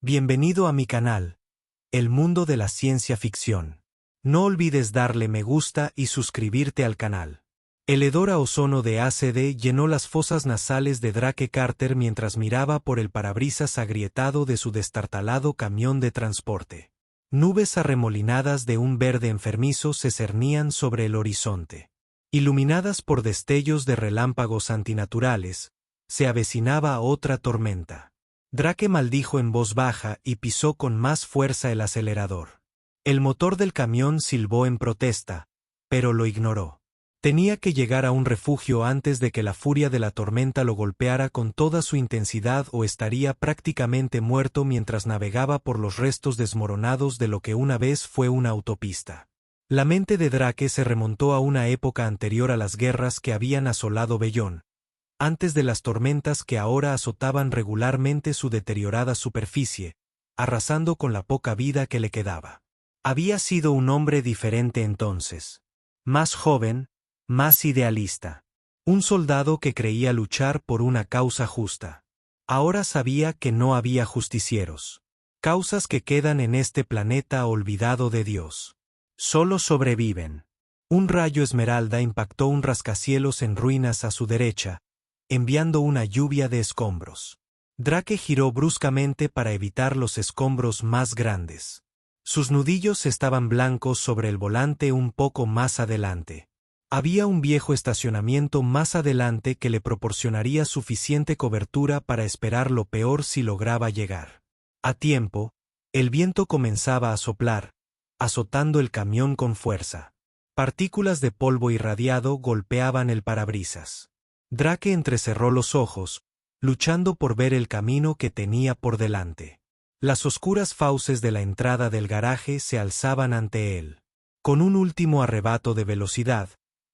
Bienvenido a mi canal, El Mundo de la Ciencia Ficción. No olvides darle me gusta y suscribirte al canal. El hedor a ozono de ACD llenó las fosas nasales de Drake Carter mientras miraba por el parabrisas agrietado de su destartalado camión de transporte. Nubes arremolinadas de un verde enfermizo se cernían sobre el horizonte. Iluminadas por destellos de relámpagos antinaturales, se avecinaba otra tormenta. Drake maldijo en voz baja y pisó con más fuerza el acelerador. El motor del camión silbó en protesta, pero lo ignoró. Tenía que llegar a un refugio antes de que la furia de la tormenta lo golpeara con toda su intensidad o estaría prácticamente muerto mientras navegaba por los restos desmoronados de lo que una vez fue una autopista. La mente de Drake se remontó a una época anterior a las guerras que habían asolado Bellón, antes de las tormentas que ahora azotaban regularmente su deteriorada superficie, arrasando con la poca vida que le quedaba. Había sido un hombre diferente entonces. Más joven, más idealista. Un soldado que creía luchar por una causa justa. Ahora sabía que no había justicieros. Causas que quedan en este planeta olvidado de Dios. Solo sobreviven. Un rayo esmeralda impactó un rascacielos en ruinas a su derecha, enviando una lluvia de escombros. Drake giró bruscamente para evitar los escombros más grandes. Sus nudillos estaban blancos sobre el volante un poco más adelante. Había un viejo estacionamiento más adelante que le proporcionaría suficiente cobertura para esperar lo peor si lograba llegar. A tiempo, el viento comenzaba a soplar, azotando el camión con fuerza. Partículas de polvo irradiado golpeaban el parabrisas. Drake entrecerró los ojos, luchando por ver el camino que tenía por delante. Las oscuras fauces de la entrada del garaje se alzaban ante él. Con un último arrebato de velocidad,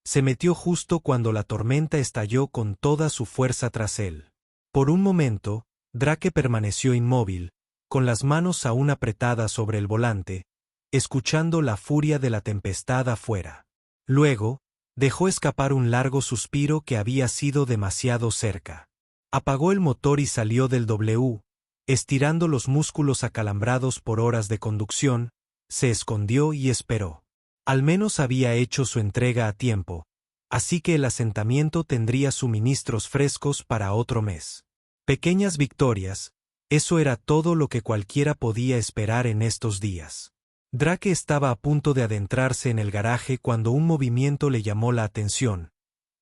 se metió justo cuando la tormenta estalló con toda su fuerza tras él. Por un momento, Drake permaneció inmóvil, con las manos aún apretadas sobre el volante, escuchando la furia de la tempestad afuera. Luego, dejó escapar un largo suspiro que había sido demasiado cerca. Apagó el motor y salió del W, estirando los músculos acalambrados por horas de conducción, se escondió y esperó. Al menos había hecho su entrega a tiempo, así que el asentamiento tendría suministros frescos para otro mes. Pequeñas victorias, eso era todo lo que cualquiera podía esperar en estos días. Drake estaba a punto de adentrarse en el garaje cuando un movimiento le llamó la atención.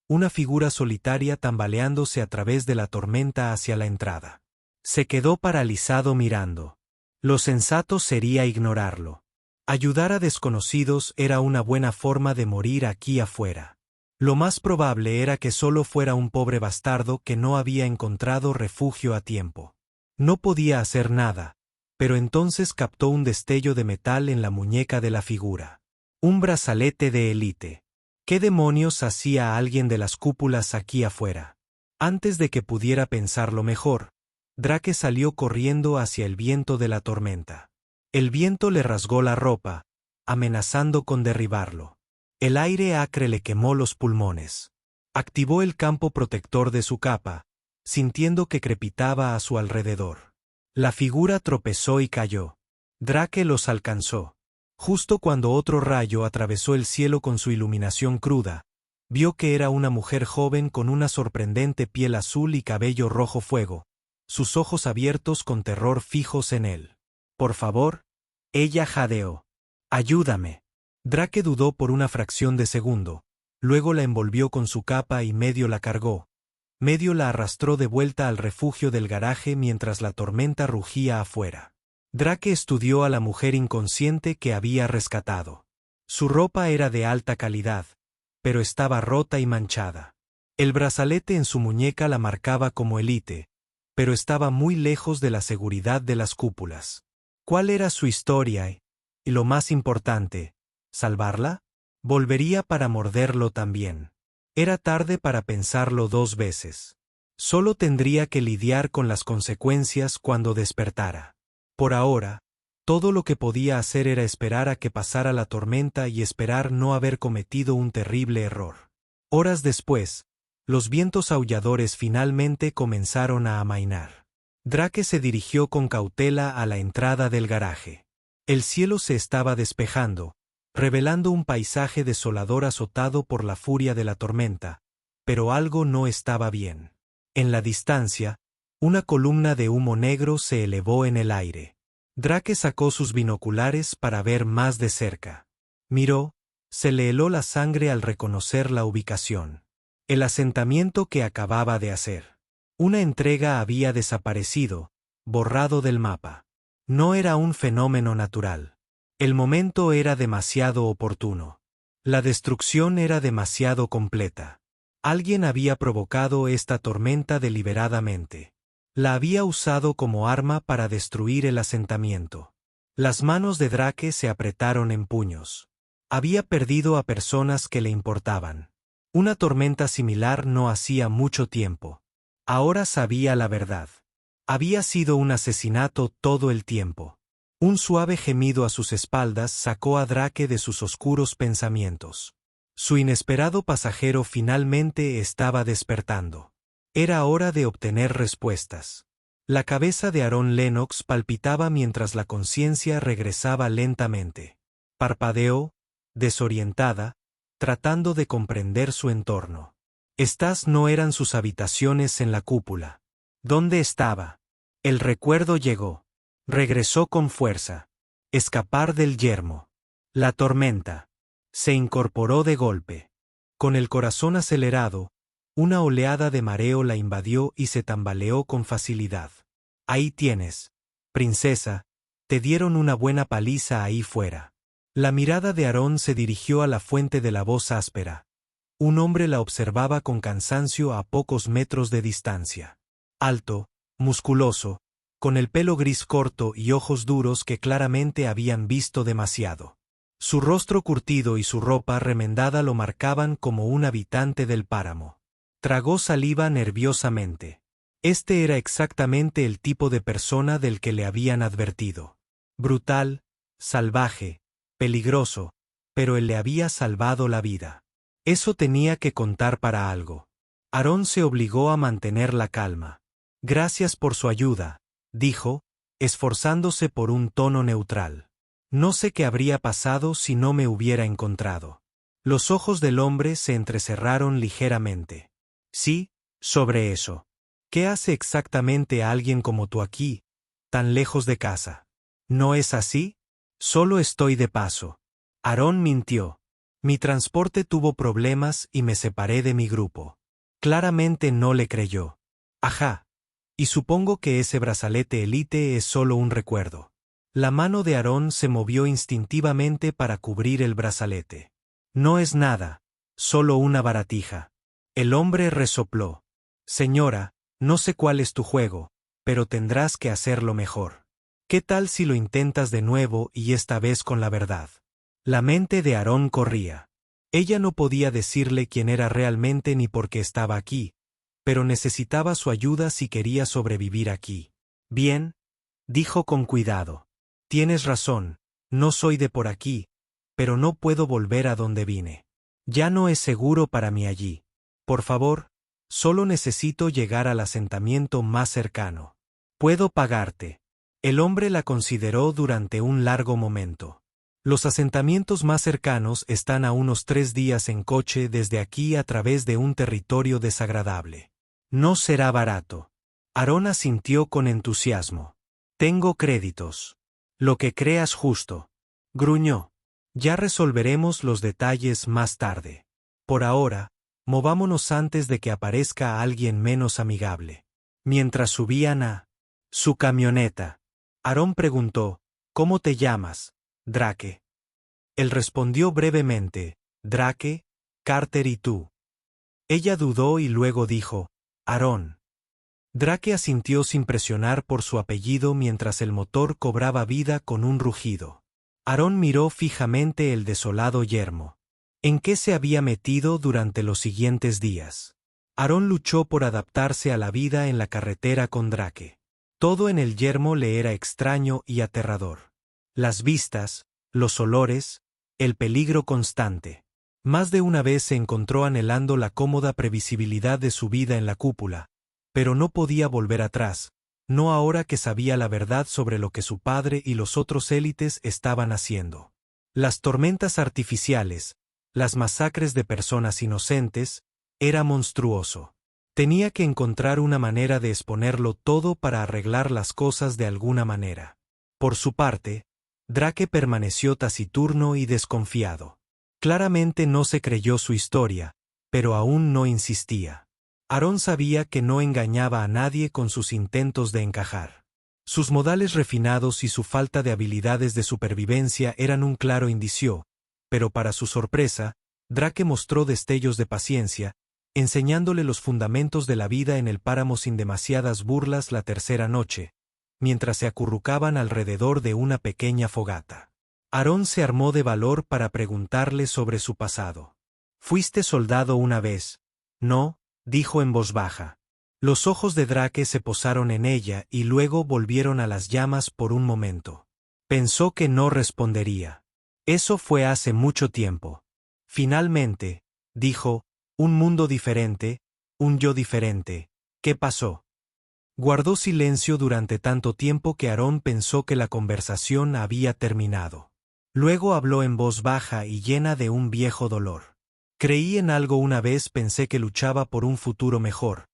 Una figura solitaria tambaleándose a través de la tormenta hacia la entrada. Se quedó paralizado mirando. Lo sensato sería ignorarlo. Ayudar a desconocidos era una buena forma de morir aquí afuera. Lo más probable era que solo fuera un pobre bastardo que no había encontrado refugio a tiempo. No podía hacer nada. Pero entonces captó un destello de metal en la muñeca de la figura. Un brazalete de élite. ¿Qué demonios hacía alguien de las cúpulas aquí afuera? Antes de que pudiera pensarlo mejor, Drake salió corriendo hacia el viento de la tormenta. El viento le rasgó la ropa, amenazando con derribarlo. El aire acre le quemó los pulmones. Activó el campo protector de su capa, sintiendo que crepitaba a su alrededor. La figura tropezó y cayó. Drake los alcanzó. Justo cuando otro rayo atravesó el cielo con su iluminación cruda, vio que era una mujer joven con una sorprendente piel azul y cabello rojo fuego, sus ojos abiertos con terror fijos en él. «Por favor», ella jadeó. «Ayúdame». Drake dudó por una fracción de segundo, luego la envolvió con su capa y medio la cargó. Medio la arrastró de vuelta al refugio del garaje mientras la tormenta rugía afuera. Drake estudió a la mujer inconsciente que había rescatado. Su ropa era de alta calidad, pero estaba rota y manchada. El brazalete en su muñeca la marcaba como élite, pero estaba muy lejos de la seguridad de las cúpulas. ¿Cuál era su historia? Y lo más importante, ¿salvarla? Volvería para morderlo también. Era tarde para pensarlo dos veces. Solo tendría que lidiar con las consecuencias cuando despertara. Por ahora, todo lo que podía hacer era esperar a que pasara la tormenta y esperar no haber cometido un terrible error. Horas después, los vientos aulladores finalmente comenzaron a amainar. Drake se dirigió con cautela a la entrada del garaje. El cielo se estaba despejando, revelando un paisaje desolador azotado por la furia de la tormenta, pero algo no estaba bien. En la distancia, una columna de humo negro se elevó en el aire. Drake sacó sus binoculares para ver más de cerca. Miró, se le heló la sangre al reconocer la ubicación. El asentamiento que acababa de hacer. Una entrega había desaparecido, borrado del mapa. No era un fenómeno natural. El momento era demasiado oportuno. La destrucción era demasiado completa. Alguien había provocado esta tormenta deliberadamente. La había usado como arma para destruir el asentamiento. Las manos de Drake se apretaron en puños. Había perdido a personas que le importaban. Una tormenta similar no hacía mucho tiempo. Ahora sabía la verdad. Había sido un asesinato todo el tiempo. Un suave gemido a sus espaldas sacó a Drake de sus oscuros pensamientos. Su inesperado pasajero finalmente estaba despertando. Era hora de obtener respuestas. La cabeza de Aaron Lennox palpitaba mientras la conciencia regresaba lentamente. Parpadeó, desorientada, tratando de comprender su entorno. Estas no eran sus habitaciones en la cúpula. ¿Dónde estaba? El recuerdo llegó. Regresó con fuerza. Escapar del yermo. La tormenta. Se incorporó de golpe. Con el corazón acelerado, una oleada de mareo la invadió y se tambaleó con facilidad. Ahí tienes, princesa, te dieron una buena paliza ahí fuera. La mirada de Aaron se dirigió a la fuente de la voz áspera. Un hombre la observaba con cansancio a pocos metros de distancia. Alto, musculoso, con el pelo gris corto y ojos duros que claramente habían visto demasiado. Su rostro curtido y su ropa remendada lo marcaban como un habitante del páramo. Tragó saliva nerviosamente. Este era exactamente el tipo de persona del que le habían advertido. Brutal, salvaje, peligroso, pero él le había salvado la vida. Eso tenía que contar para algo. Aaron se obligó a mantener la calma. Gracias por su ayuda, dijo, esforzándose por un tono neutral. No sé qué habría pasado si no me hubiera encontrado. Los ojos del hombre se entrecerraron ligeramente. Sí, sobre eso. ¿Qué hace exactamente alguien como tú aquí, tan lejos de casa? ¿No es así? Solo estoy de paso. Aaron mintió. Mi transporte tuvo problemas y me separé de mi grupo. Claramente no le creyó. Ajá. Y supongo que ese brazalete Elite es solo un recuerdo. La mano de Aaron se movió instintivamente para cubrir el brazalete. No es nada, solo una baratija. El hombre resopló. Señora, no sé cuál es tu juego, pero tendrás que hacerlo mejor. ¿Qué tal si lo intentas de nuevo y esta vez con la verdad? La mente de Aaron corría. Ella no podía decirle quién era realmente ni por qué estaba aquí, pero necesitaba su ayuda si quería sobrevivir aquí. Bien, dijo con cuidado. Tienes razón, no soy de por aquí, pero no puedo volver a donde vine. Ya no es seguro para mí allí. Por favor, solo necesito llegar al asentamiento más cercano. Puedo pagarte. El hombre la consideró durante un largo momento. Los asentamientos más cercanos están a unos 3 días en coche desde aquí a través de un territorio desagradable. No será barato. Aaron asintió con entusiasmo. Tengo créditos. Lo que creas justo. Gruñó. Ya resolveremos los detalles más tarde. Por ahora, movámonos antes de que aparezca alguien menos amigable. Mientras subían a su camioneta, Aaron preguntó, ¿cómo te llamas, Drake? Él respondió brevemente, Drake, Carter y tú. Ella dudó y luego dijo, Aaron. Drake asintió sin presionar por su apellido mientras el motor cobraba vida con un rugido. Aaron miró fijamente el desolado yermo. ¿En qué se había metido durante los siguientes días? Aaron luchó por adaptarse a la vida en la carretera con Drake. Todo en el yermo le era extraño y aterrador. Las vistas, los olores, el peligro constante. Más de una vez se encontró anhelando la cómoda previsibilidad de su vida en la cúpula, pero no podía volver atrás, no ahora que sabía la verdad sobre lo que su padre y los otros élites estaban haciendo. Las tormentas artificiales, las masacres de personas inocentes, era monstruoso. Tenía que encontrar una manera de exponerlo todo para arreglar las cosas de alguna manera. Por su parte, Drake permaneció taciturno y desconfiado. Claramente no se creyó su historia, pero aún no insistía. Aaron sabía que no engañaba a nadie con sus intentos de encajar. Sus modales refinados y su falta de habilidades de supervivencia eran un claro indicio, pero para su sorpresa, Drake mostró destellos de paciencia, enseñándole los fundamentos de la vida en el páramo sin demasiadas burlas la tercera noche, mientras se acurrucaban alrededor de una pequeña fogata. Aaron se armó de valor para preguntarle sobre su pasado. «¿Fuiste soldado una vez?» «No», dijo en voz baja. Los ojos de Drake se posaron en ella y luego volvieron a las llamas por un momento. Pensó que no respondería. Eso fue hace mucho tiempo. Finalmente, dijo, un mundo diferente, un yo diferente. ¿Qué pasó? Guardó silencio durante tanto tiempo que Aaron pensó que la conversación había terminado. Luego habló en voz baja y llena de un viejo dolor. Creí en algo una vez, pensé que luchaba por un futuro mejor,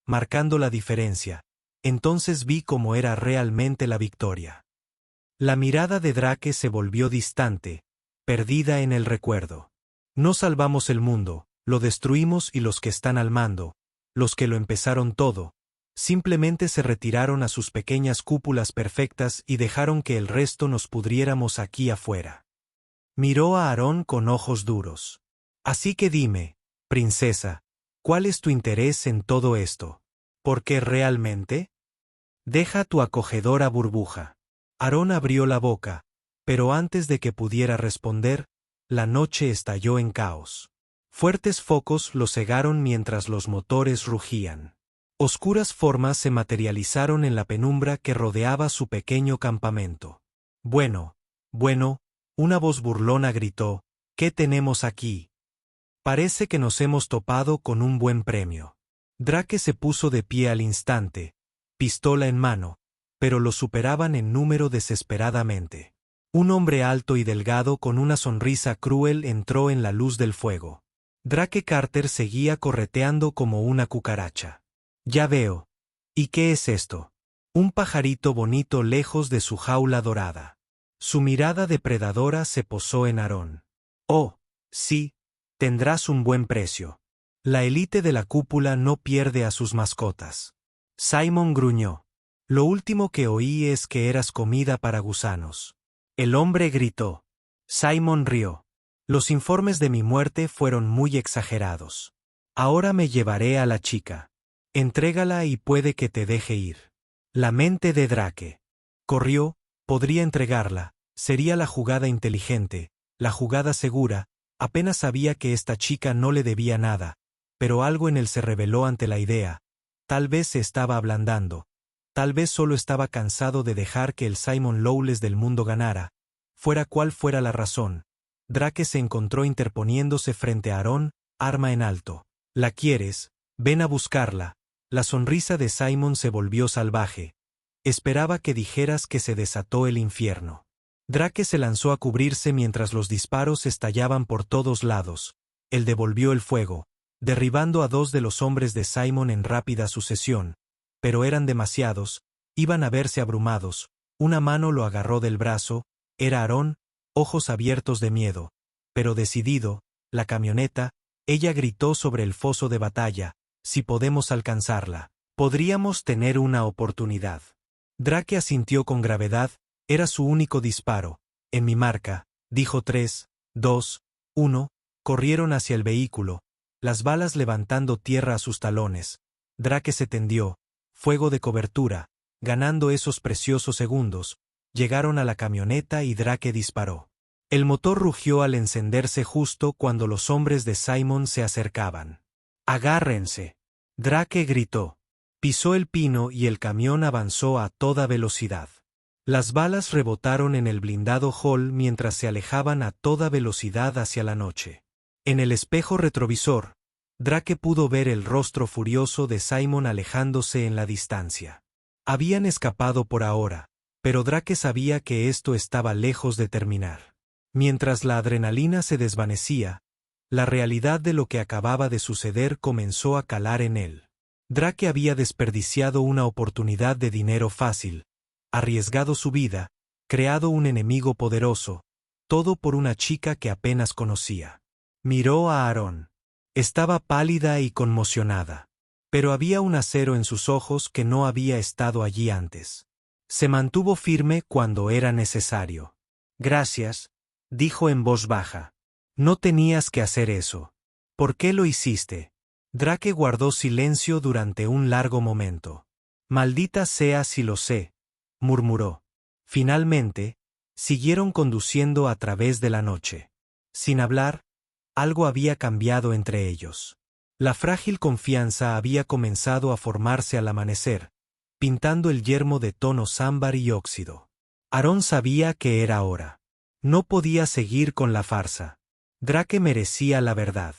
marcando la diferencia. Entonces vi cómo era realmente la victoria. La mirada de Drake se volvió distante, perdida en el recuerdo. No salvamos el mundo, lo destruimos y los que están al mando, los que lo empezaron todo, simplemente se retiraron a sus pequeñas cúpulas perfectas y dejaron que el resto nos pudriéramos aquí afuera. Miró a Aaron con ojos duros. Así que dime, princesa, ¿cuál es tu interés en todo esto? ¿Por qué realmente? Deja tu acogedora burbuja. Aaron abrió la boca, pero antes de que pudiera responder, la noche estalló en caos. Fuertes focos lo cegaron mientras los motores rugían. Oscuras formas se materializaron en la penumbra que rodeaba su pequeño campamento. Bueno, una voz burlona gritó, ¿qué tenemos aquí? Parece que nos hemos topado con un buen premio. Drake se puso de pie al instante, pistola en mano, pero lo superaban en número desesperadamente. Un hombre alto y delgado con una sonrisa cruel entró en la luz del fuego. Drake Carter seguía correteando como una cucaracha. Ya veo. ¿Y qué es esto? Un pajarito bonito lejos de su jaula dorada. Su mirada depredadora se posó en Aaron. Oh, sí, tendrás un buen precio. La élite de la cúpula no pierde a sus mascotas. Simon gruñó. Lo último que oí es que eras comida para gusanos. El hombre gritó. Simon rió. Los informes de mi muerte fueron muy exagerados. Ahora me llevaré a la chica. Entrégala y puede que te deje ir. La mente de Drake. Corrió, podría entregarla, sería la jugada inteligente, la jugada segura, apenas sabía que esta chica no le debía nada, pero algo en él se rebeló ante la idea, tal vez se estaba ablandando, tal vez solo estaba cansado de dejar que el Simon Lawless del mundo ganara, fuera cual fuera la razón. Drake se encontró interponiéndose frente a Aaron, arma en alto. ¿La quieres? Ven a buscarla. La sonrisa de Simon se volvió salvaje. Esperaba que dijeras que se desató el infierno. Drake se lanzó a cubrirse mientras los disparos estallaban por todos lados. Él devolvió el fuego, derribando a dos de los hombres de Simon en rápida sucesión, pero eran demasiados, iban a verse abrumados. Una mano lo agarró del brazo, era Aaron, ojos abiertos de miedo, pero decidido. La camioneta, ella gritó sobre el foso de batalla, si podemos alcanzarla, podríamos tener una oportunidad. Drake asintió con gravedad, era su único disparo. En mi marca, dijo 3, 2, 1, corrieron hacia el vehículo, las balas levantando tierra a sus talones. Drake se tendió, fuego de cobertura, ganando esos preciosos segundos. Llegaron a la camioneta y Drake disparó. El motor rugió al encenderse justo cuando los hombres de Simon se acercaban. ¡Agárrense! Drake gritó. Pisó el pino y el camión avanzó a toda velocidad. Las balas rebotaron en el blindado hall mientras se alejaban a toda velocidad hacia la noche. En el espejo retrovisor, Drake pudo ver el rostro furioso de Simon alejándose en la distancia. Habían escapado por ahora, pero Drake sabía que esto estaba lejos de terminar. Mientras la adrenalina se desvanecía, la realidad de lo que acababa de suceder comenzó a calar en él. Drake había desperdiciado una oportunidad de dinero fácil, arriesgado su vida, creado un enemigo poderoso, todo por una chica que apenas conocía. Miró a Aaron. Estaba pálida y conmocionada. Pero había un acero en sus ojos que no había estado allí antes. Se mantuvo firme cuando era necesario. Gracias, dijo en voz baja. No tenías que hacer eso. ¿Por qué lo hiciste? Drake guardó silencio durante un largo momento. Maldita sea si lo sé, murmuró. Finalmente, siguieron conduciendo a través de la noche. Sin hablar, algo había cambiado entre ellos. La frágil confianza había comenzado a formarse al amanecer, pintando el yermo de tonos ámbar y óxido. Aaron sabía que era hora. No podía seguir con la farsa. Drake merecía la verdad.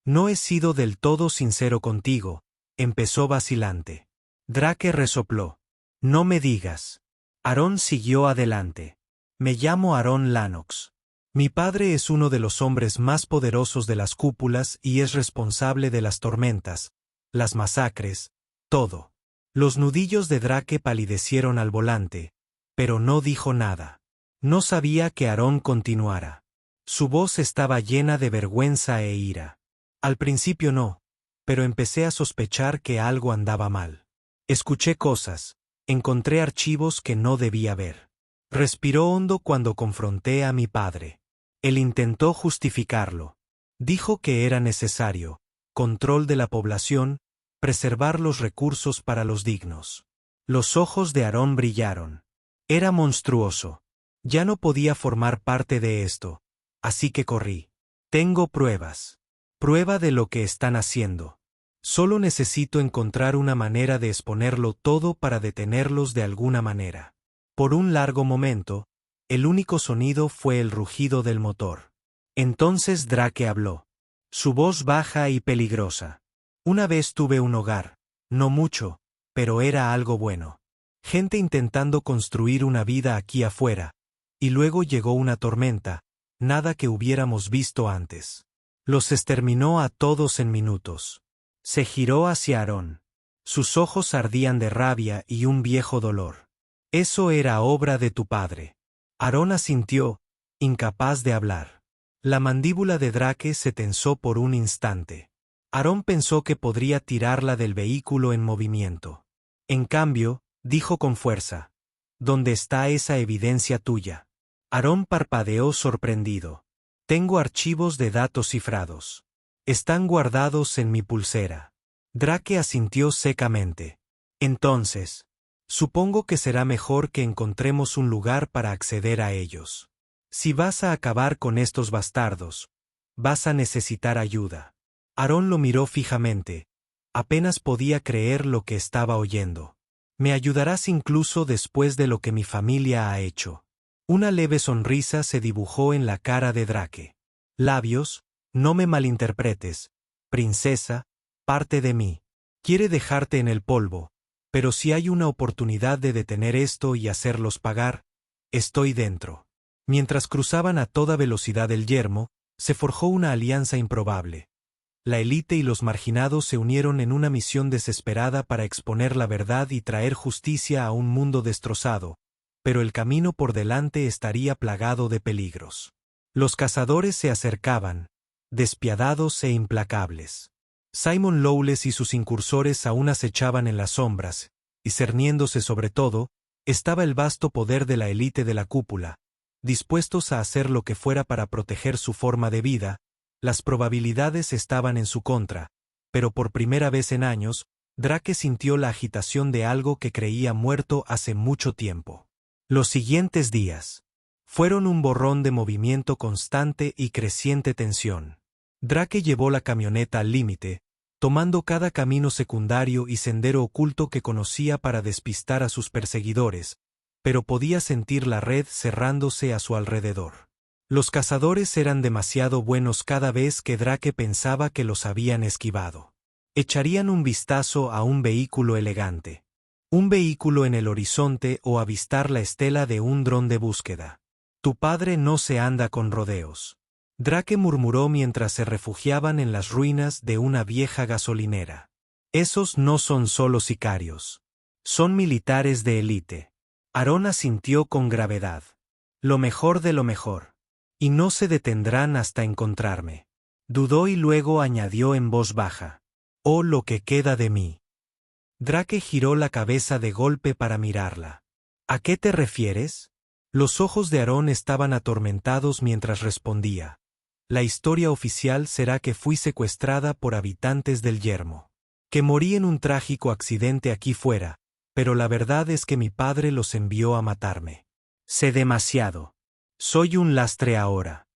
No he sido del todo sincero contigo, empezó vacilante. Drake resopló. No me digas. Aaron siguió adelante. Me llamo Aaron Lennox. Mi padre es uno de los hombres más poderosos de las cúpulas y es responsable de las tormentas, las masacres, todo. Los nudillos de Drake palidecieron al volante, pero no dijo nada. No sabía que Aaron continuara. Su voz estaba llena de vergüenza e ira. Al principio no, pero empecé a sospechar que algo andaba mal. Escuché cosas, encontré archivos que no debía ver. Respiró hondo cuando confronté a mi padre. Él intentó justificarlo. Dijo que era necesario, control de la población, preservar los recursos para los dignos. Los ojos de Aaron brillaron. Era monstruoso. Ya no podía formar parte de esto, así que corrí. Tengo pruebas. Prueba de lo que están haciendo. Solo necesito encontrar una manera de exponerlo todo para detenerlos de alguna manera. Por un largo momento, el único sonido fue el rugido del motor. Entonces Drake habló. Su voz baja y peligrosa. Una vez tuve un hogar, no mucho, pero era algo bueno. Gente intentando construir una vida aquí afuera, y luego llegó una tormenta, nada que hubiéramos visto antes. Los exterminó a todos en minutos. Se giró hacia Aaron. Sus ojos ardían de rabia y un viejo dolor. Eso era obra de tu padre. Aaron asintió, incapaz de hablar. La mandíbula de Drake se tensó por un instante. Aaron pensó que podría tirarla del vehículo en movimiento. En cambio, dijo con fuerza: ¿Dónde está esa evidencia tuya? Aaron parpadeó sorprendido. Tengo archivos de datos cifrados. Están guardados en mi pulsera. Drake asintió secamente. Entonces, supongo que será mejor que encontremos un lugar para acceder a ellos. Si vas a acabar con estos bastardos, vas a necesitar ayuda. Aaron lo miró fijamente. Apenas podía creer lo que estaba oyendo. Me ayudarás incluso después de lo que mi familia ha hecho. Una leve sonrisa se dibujó en la cara de Drake. Labios, no me malinterpretes, princesa, parte de mí. Quiere dejarte en el polvo, pero si hay una oportunidad de detener esto y hacerlos pagar, estoy dentro. Mientras cruzaban a toda velocidad el yermo, se forjó una alianza improbable. La élite y los marginados se unieron en una misión desesperada para exponer la verdad y traer justicia a un mundo destrozado, pero el camino por delante estaría plagado de peligros. Los cazadores se acercaban, despiadados e implacables. Simon Lawless y sus incursores aún acechaban en las sombras, y cerniéndose sobre todo, estaba el vasto poder de la élite de la cúpula, dispuestos a hacer lo que fuera para proteger su forma de vida. Las probabilidades estaban en su contra, pero por primera vez en años, Drake sintió la agitación de algo que creía muerto hace mucho tiempo. Los siguientes días fueron un borrón de movimiento constante y creciente tensión. Drake llevó la camioneta al límite, tomando cada camino secundario y sendero oculto que conocía para despistar a sus perseguidores, pero podía sentir la red cerrándose a su alrededor. Los cazadores eran demasiado buenos cada vez que Drake pensaba que los habían esquivado. Echarían un vistazo a un vehículo elegante. un vehículo en el horizonte o avistar la estela de un dron de búsqueda. Tu padre no se anda con rodeos. Drake murmuró mientras se refugiaban en las ruinas de una vieja gasolinera. Esos no son solo sicarios. Son militares de élite. Aarón asintió con gravedad. Lo mejor de lo mejor. Y no se detendrán hasta encontrarme. Dudó y luego añadió en voz baja. Oh, lo que queda de mí. Drake giró la cabeza de golpe para mirarla. ¿A qué te refieres? Los ojos de Aarón estaban atormentados mientras respondía. La historia oficial será que fui secuestrada por habitantes del yermo. Que morí en un trágico accidente aquí fuera, pero la verdad es que mi padre los envió a matarme. Sé demasiado. Soy un lastre ahora.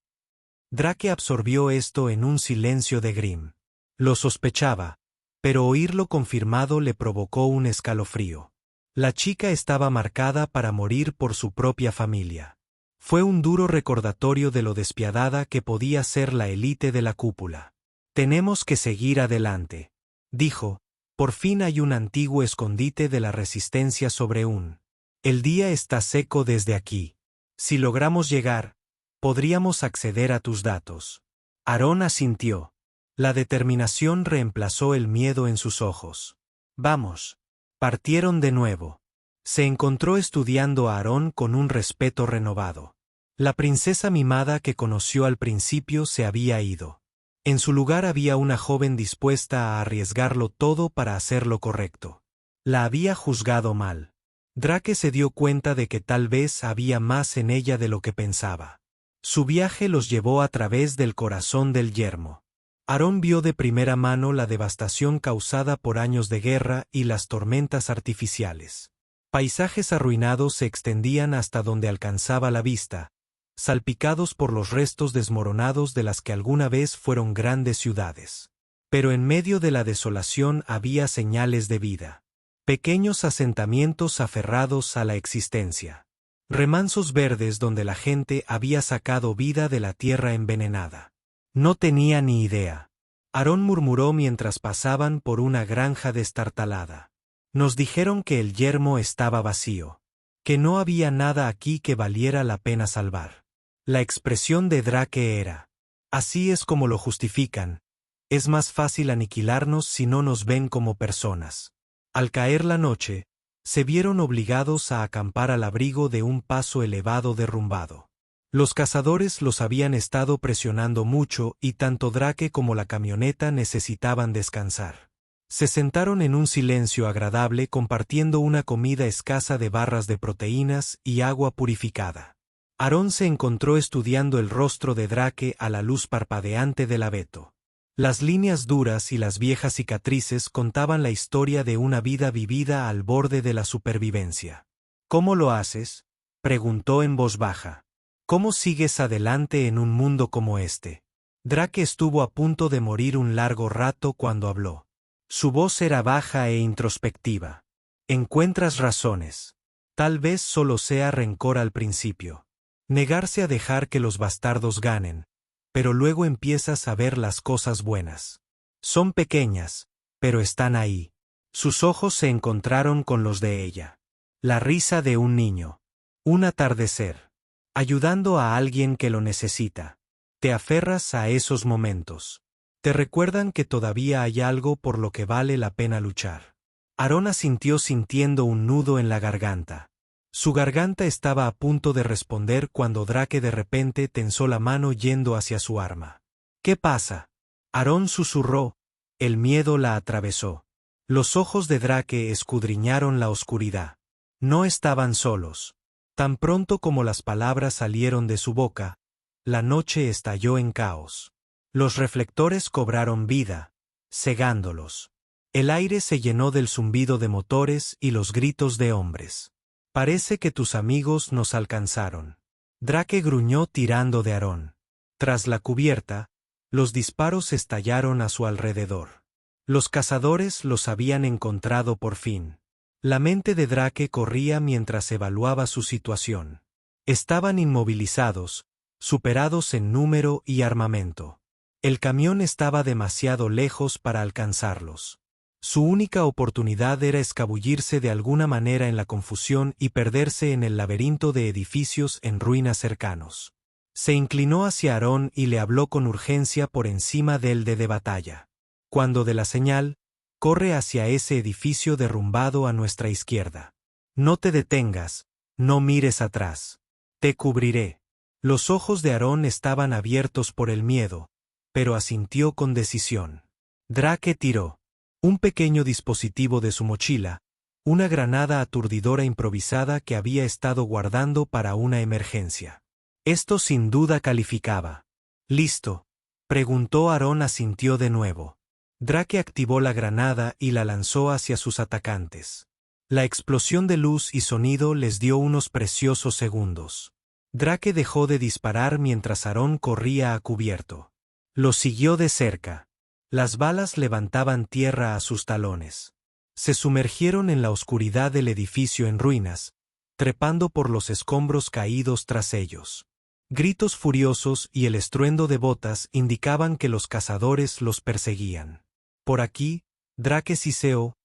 Drake absorbió esto en un silencio de Grimm. Lo sospechaba, pero oírlo confirmado le provocó un escalofrío. La chica estaba marcada para morir por su propia familia. Fue un duro recordatorio de lo despiadada que podía ser la élite de la cúpula. Tenemos que seguir adelante, dijo. Por fin hay un antiguo escondite de la resistencia sobre un. El día está seco desde aquí. Si logramos llegar, podríamos acceder a tus datos. Aarón asintió. La determinación reemplazó el miedo en sus ojos. Vamos. Partieron de nuevo. Se encontró estudiando a Aarón con un respeto renovado. La princesa mimada que conoció al principio se había ido. En su lugar había una joven dispuesta a arriesgarlo todo para hacer lo correcto. La había juzgado mal. Drake se dio cuenta de que tal vez había más en ella de lo que pensaba. Su viaje los llevó a través del corazón del yermo. Aarón vio de primera mano la devastación causada por años de guerra y las tormentas artificiales. Paisajes arruinados se extendían hasta donde alcanzaba la vista, salpicados por los restos desmoronados de las que alguna vez fueron grandes ciudades. Pero en medio de la desolación había señales de vida. Pequeños asentamientos aferrados a la existencia. Remansos verdes donde la gente había sacado vida de la tierra envenenada. No tenía ni idea. Aarón murmuró mientras pasaban por una granja destartalada. Nos dijeron que el yermo estaba vacío. Que no había nada aquí que valiera la pena salvar. La expresión de Drake era: así es como lo justifican. Es más fácil aniquilarnos si no nos ven como personas. Al caer la noche, se vieron obligados a acampar al abrigo de un paso elevado derrumbado. Los cazadores los habían estado presionando mucho y tanto Drake como la camioneta necesitaban descansar. Se sentaron en un silencio agradable compartiendo una comida escasa de barras de proteínas y agua purificada. Aarón se encontró estudiando el rostro de Drake a la luz parpadeante del abeto. Las líneas duras y las viejas cicatrices contaban la historia de una vida vivida al borde de la supervivencia. ¿Cómo lo haces?, preguntó en voz baja. ¿Cómo sigues adelante en un mundo como este? Drake estuvo a punto de morir un largo rato cuando habló. Su voz era baja e introspectiva. Encuentras razones. Tal vez solo sea rencor al principio. Negarse a dejar que los bastardos ganen, pero luego empiezas a ver las cosas buenas. Son pequeñas, pero están ahí. Sus ojos se encontraron con los de ella. La risa de un niño. Un atardecer. Ayudando a alguien que lo necesita. Te aferras a esos momentos. Te recuerdan que todavía hay algo por lo que vale la pena luchar. Aarón asintió sintiendo un nudo en la garganta. Su garganta estaba a punto de responder cuando Drake de repente tensó la mano yendo hacia su arma. ¿Qué pasa? Aarón susurró. El miedo la atravesó. Los ojos de Drake escudriñaron la oscuridad. No estaban solos. Tan pronto como las palabras salieron de su boca, la noche estalló en caos. Los reflectores cobraron vida, cegándolos. El aire se llenó del zumbido de motores y los gritos de hombres. Parece que tus amigos nos alcanzaron. Drake gruñó tirando de Aarón. Tras la cubierta, los disparos estallaron a su alrededor. Los cazadores los habían encontrado por fin. La mente de Drake corría mientras evaluaba su situación. Estaban inmovilizados, superados en número y armamento. El camión estaba demasiado lejos para alcanzarlos. Su única oportunidad era escabullirse de alguna manera en la confusión y perderse en el laberinto de edificios en ruinas cercanos. Se inclinó hacia Aarón y le habló con urgencia por encima del de batalla. Cuando dé la señal, corre hacia ese edificio derrumbado a nuestra izquierda. No te detengas, no mires atrás. Te cubriré. Los ojos de Aarón estaban abiertos por el miedo, pero asintió con decisión. Drake tiró un pequeño dispositivo de su mochila, una granada aturdidora improvisada que había estado guardando para una emergencia. Esto sin duda calificaba. ¿Listo?, preguntó. Aarón asintió de nuevo. Drake activó la granada y la lanzó hacia sus atacantes. La explosión de luz y sonido les dio unos preciosos segundos. Drake dejó de disparar mientras Aarón corría a cubierto. Lo siguió de cerca. Las balas levantaban tierra a sus talones. Se sumergieron en la oscuridad del edificio en ruinas, trepando por los escombros caídos tras ellos. Gritos furiosos y el estruendo de botas indicaban que los cazadores los perseguían. Por aquí, Drake siseó,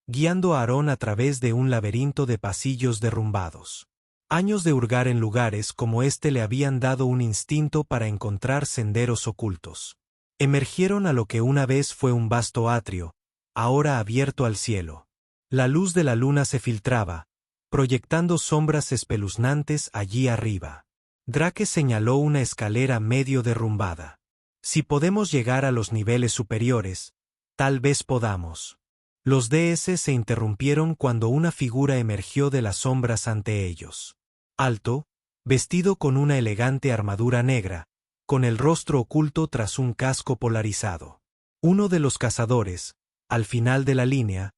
guiando a Aarón a través de un laberinto de pasillos derrumbados. Años de hurgar en lugares como este le habían dado un instinto para encontrar senderos ocultos. Emergieron a lo que una vez fue un vasto atrio, ahora abierto al cielo. La luz de la luna se filtraba, proyectando sombras espeluznantes allí arriba. Drake señaló una escalera medio derrumbada. Si podemos llegar a los niveles superiores, tal vez podamos. Los DS se interrumpieron cuando una figura emergió de las sombras ante ellos. Alto, vestido con una elegante armadura negra, con el rostro oculto tras un casco polarizado. Uno de los cazadores, al final de la línea,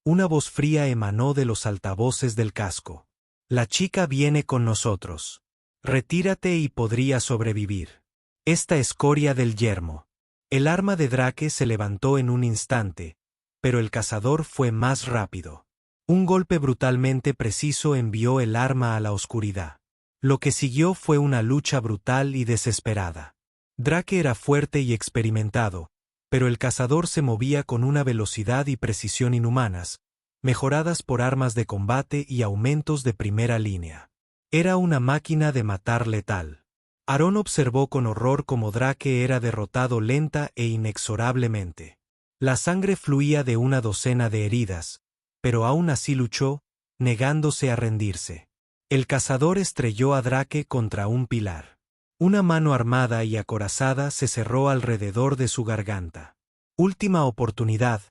una voz fría emanó de los altavoces del casco. La chica viene con nosotros. Retírate y podría sobrevivir. Esta escoria del yermo. El arma de Drake se levantó en un instante, pero el cazador fue más rápido. Un golpe brutalmente preciso envió el arma a la oscuridad. Lo que siguió fue una lucha brutal y desesperada. Drake era fuerte y experimentado, pero el cazador se movía con una velocidad y precisión inhumanas, mejoradas por armas de combate y aumentos de primera línea. Era una máquina de matar letal. Aarón observó con horror cómo Drake era derrotado lenta e inexorablemente. La sangre fluía de una docena de heridas, pero aún así luchó, negándose a rendirse. El cazador estrelló a Drake contra un pilar. Una mano armada y acorazada se cerró alrededor de su garganta. Última oportunidad,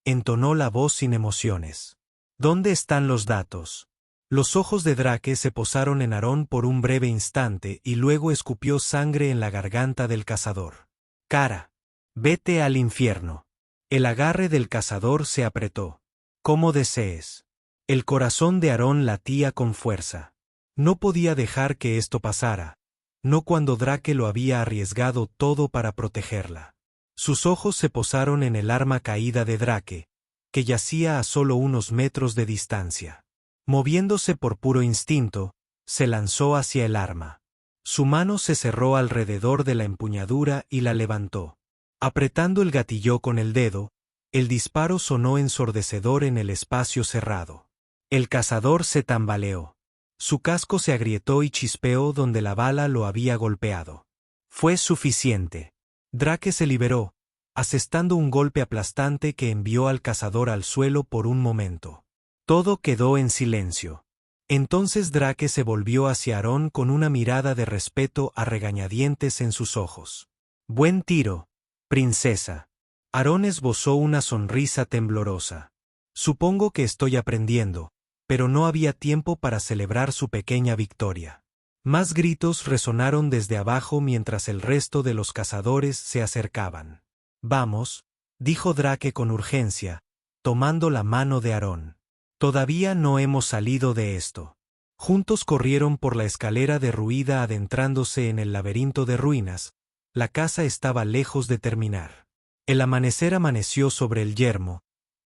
entonó la voz sin emociones. ¿Dónde están los datos? Los ojos de Drake se posaron en Aarón por un breve instante y luego escupió sangre en la garganta del cazador. Cara, vete al infierno. El agarre del cazador se apretó. Como desees. El corazón de Aarón latía con fuerza. No podía dejar que esto pasara, no cuando Drake lo había arriesgado todo para protegerla. Sus ojos se posaron en el arma caída de Drake, que yacía a solo unos metros de distancia. Moviéndose por puro instinto, se lanzó hacia el arma. Su mano se cerró alrededor de la empuñadura y la levantó. Apretando el gatillo con el dedo, el disparo sonó ensordecedor en el espacio cerrado. El cazador se tambaleó. Su casco se agrietó y chispeó donde la bala lo había golpeado. Fue suficiente. Drake se liberó, asestando un golpe aplastante que envió al cazador al suelo por un momento. Todo quedó en silencio. Entonces Drake se volvió hacia Aarón con una mirada de respeto a regañadientes en sus ojos. Buen tiro, princesa. Aarón esbozó una sonrisa temblorosa. Supongo que estoy aprendiendo, pero no había tiempo para celebrar su pequeña victoria. Más gritos resonaron desde abajo mientras el resto de los cazadores se acercaban. Vamos, dijo Drake con urgencia, tomando la mano de Aarón. Todavía no hemos salido de esto. Juntos corrieron por la escalera derruida adentrándose en el laberinto de ruinas. La casa estaba lejos de terminar. El amanecer amaneció sobre el yermo,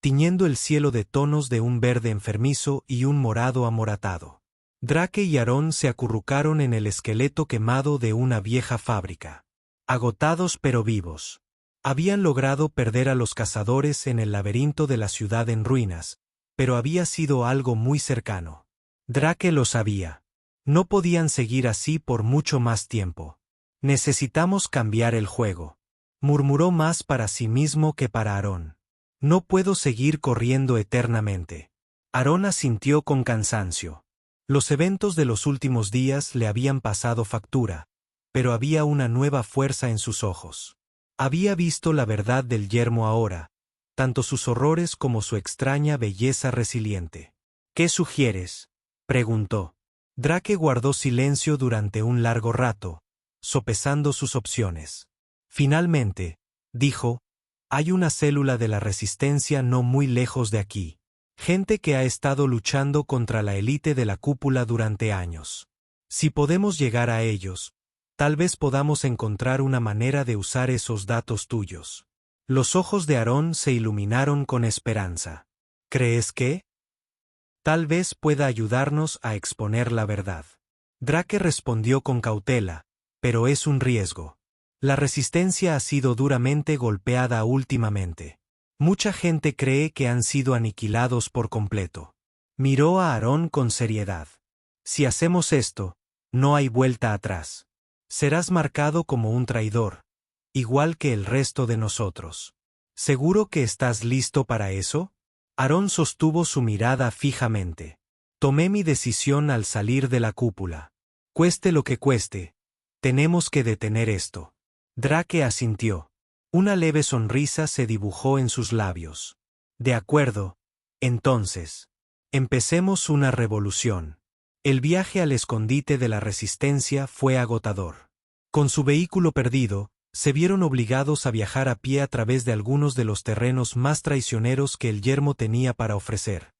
tiñendo el cielo de tonos de un verde enfermizo y un morado amoratado. Drake y Aarón se acurrucaron en el esqueleto quemado de una vieja fábrica. Agotados pero vivos. Habían logrado perder a los cazadores en el laberinto de la ciudad en ruinas, pero había sido algo muy cercano. Drake lo sabía. No podían seguir así por mucho más tiempo. Necesitamos cambiar el juego. Murmuró más para sí mismo que para Aarón. No puedo seguir corriendo eternamente. Aarón asintió con cansancio. Los eventos de los últimos días le habían pasado factura, pero había una nueva fuerza en sus ojos. Había visto la verdad del yermo ahora, tanto sus horrores como su extraña belleza resiliente. ¿Qué sugieres?, preguntó. Drake guardó silencio durante un largo rato, sopesando sus opciones. Finalmente, dijo, hay una célula de la resistencia no muy lejos de aquí. Gente que ha estado luchando contra la élite de la cúpula durante años. Si podemos llegar a ellos, tal vez podamos encontrar una manera de usar esos datos tuyos. Los ojos de Aarón se iluminaron con esperanza. ¿Crees que? Tal vez pueda ayudarnos a exponer la verdad. Drake respondió con cautela, pero es un riesgo. La resistencia ha sido duramente golpeada últimamente. Mucha gente cree que han sido aniquilados por completo. Miró a Aarón con seriedad. Si hacemos esto, no hay vuelta atrás. Serás marcado como un traidor, igual que el resto de nosotros. ¿Seguro que estás listo para eso? Aarón sostuvo su mirada fijamente. Tomé mi decisión al salir de la cúpula. Cueste lo que cueste, tenemos que detener esto. Drake asintió. Una leve sonrisa se dibujó en sus labios. De acuerdo, entonces. Empecemos una revolución. El viaje al escondite de la resistencia fue agotador. Con su vehículo perdido, se vieron obligados a viajar a pie a través de algunos de los terrenos más traicioneros que el yermo tenía para ofrecer.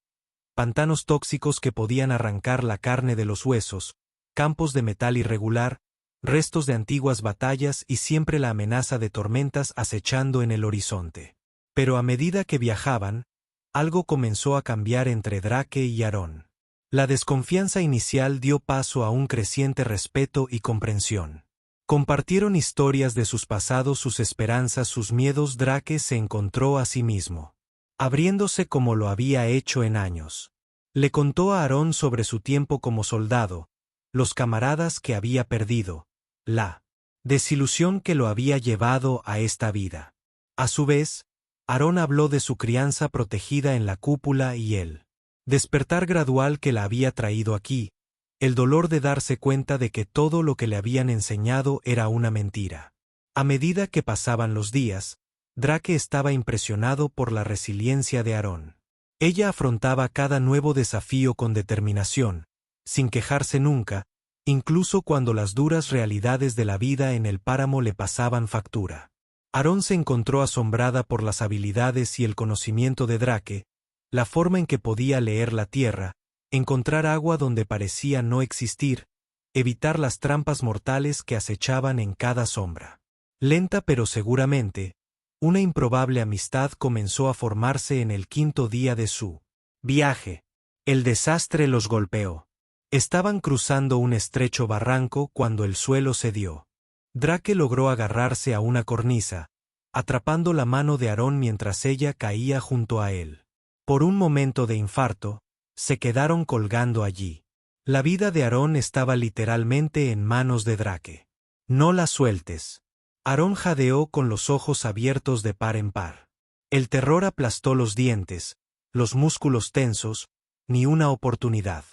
Pantanos tóxicos que podían arrancar la carne de los huesos, campos de metal irregular, restos de antiguas batallas y siempre la amenaza de tormentas acechando en el horizonte. Pero a medida que viajaban, algo comenzó a cambiar entre Drake y Aarón. La desconfianza inicial dio paso a un creciente respeto y comprensión. Compartieron historias de sus pasados, sus esperanzas, sus miedos. Drake se encontró a sí mismo, abriéndose como lo había hecho en años. Le contó a Aarón sobre su tiempo como soldado, los camaradas que había perdido, la desilusión que lo había llevado a esta vida. A su vez, Aarón habló de su crianza protegida en la cúpula y el despertar gradual que la había traído aquí, el dolor de darse cuenta de que todo lo que le habían enseñado era una mentira. A medida que pasaban los días, Drake estaba impresionado por la resiliencia de Aarón. Ella afrontaba cada nuevo desafío con determinación, sin quejarse nunca, incluso cuando las duras realidades de la vida en el páramo le pasaban factura. Aarón se encontró asombrada por las habilidades y el conocimiento de Drake, la forma en que podía leer la tierra, encontrar agua donde parecía no existir, evitar las trampas mortales que acechaban en cada sombra. Lenta pero seguramente, una improbable amistad comenzó a formarse en el quinto día de su viaje. El desastre los golpeó. Estaban cruzando un estrecho barranco cuando el suelo cedió. Drake logró agarrarse a una cornisa, atrapando la mano de Aarón mientras ella caía junto a él. Por un momento de infarto, se quedaron colgando allí. La vida de Aarón estaba literalmente en manos de Drake. No la sueltes. Aarón jadeó con los ojos abiertos de par en par. El terror aplastó los dientes, los músculos tensos, ni una oportunidad.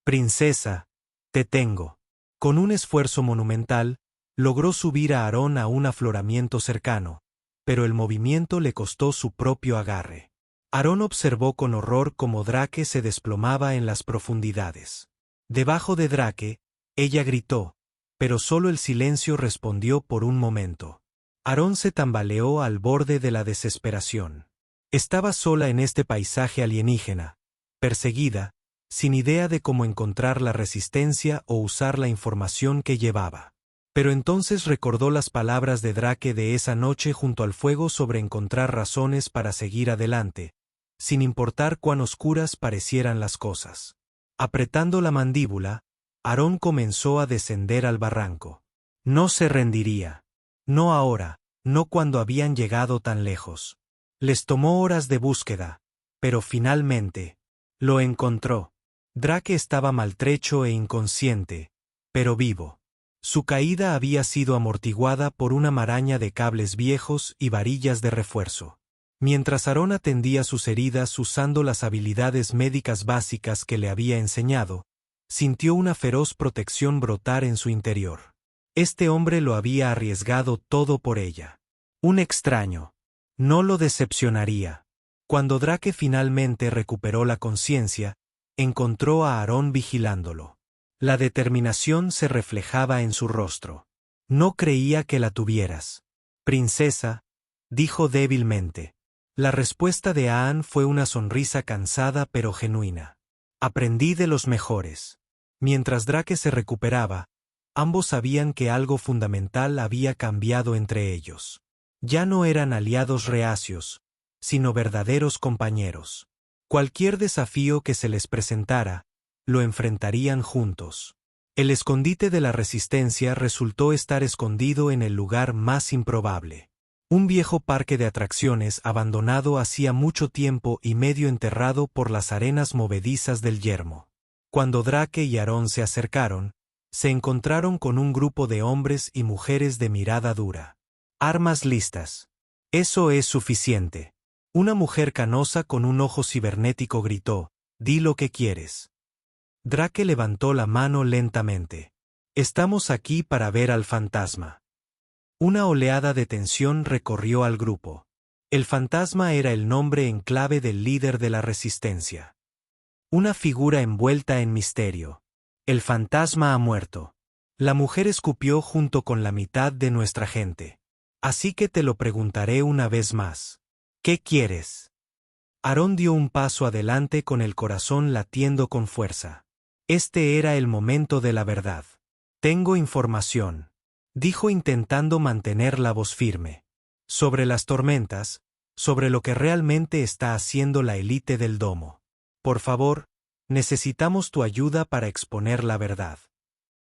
Princesa, te tengo. Con un esfuerzo monumental, logró subir a Aarón a un afloramiento cercano, pero el movimiento le costó su propio agarre. Aarón observó con horror cómo Drake se desplomaba en las profundidades. Debajo de Drake, ella gritó, pero solo el silencio respondió por un momento. Aarón se tambaleó al borde de la desesperación. Estaba sola en este paisaje alienígena, perseguida, sin idea de cómo encontrar la resistencia o usar la información que llevaba. Pero entonces recordó las palabras de Drake de esa noche junto al fuego sobre encontrar razones para seguir adelante, sin importar cuán oscuras parecieran las cosas. Apretando la mandíbula, Aarón comenzó a descender al barranco. No se rendiría. No ahora, no cuando habían llegado tan lejos. Les tomó horas de búsqueda, pero finalmente lo encontró. Drake estaba maltrecho e inconsciente, pero vivo. Su caída había sido amortiguada por una maraña de cables viejos y varillas de refuerzo. Mientras Aarón atendía sus heridas usando las habilidades médicas básicas que le había enseñado, sintió una feroz protección brotar en su interior. Este hombre lo había arriesgado todo por ella. Un extraño. No lo decepcionaría. Cuando Drake finalmente recuperó la conciencia, encontró a Aarón vigilándolo. La determinación se reflejaba en su rostro. No creía que la tuvieras. Princesa, dijo débilmente. La respuesta de Aang fue una sonrisa cansada pero genuina. Aprendí de los mejores. Mientras Drake se recuperaba, ambos sabían que algo fundamental había cambiado entre ellos. Ya no eran aliados reacios, sino verdaderos compañeros. Cualquier desafío que se les presentara, lo enfrentarían juntos. El escondite de la resistencia resultó estar escondido en el lugar más improbable. Un viejo parque de atracciones abandonado hacía mucho tiempo y medio enterrado por las arenas movedizas del yermo. Cuando Drake y Aarón se acercaron, se encontraron con un grupo de hombres y mujeres de mirada dura. Armas listas. Eso es suficiente. Una mujer canosa con un ojo cibernético gritó, «Di lo que quieres». Drake levantó la mano lentamente. «Estamos aquí para ver al fantasma». Una oleada de tensión recorrió al grupo. El fantasma era el nombre en clave del líder de la resistencia. Una figura envuelta en misterio. El fantasma ha muerto. La mujer escupió junto con la mitad de nuestra gente. Así que te lo preguntaré una vez más. ¿Qué quieres? Aarón dio un paso adelante con el corazón latiendo con fuerza. Este era el momento de la verdad. Tengo información, dijo intentando mantener la voz firme. Sobre las tormentas, sobre lo que realmente está haciendo la élite del domo. Por favor, necesitamos tu ayuda para exponer la verdad.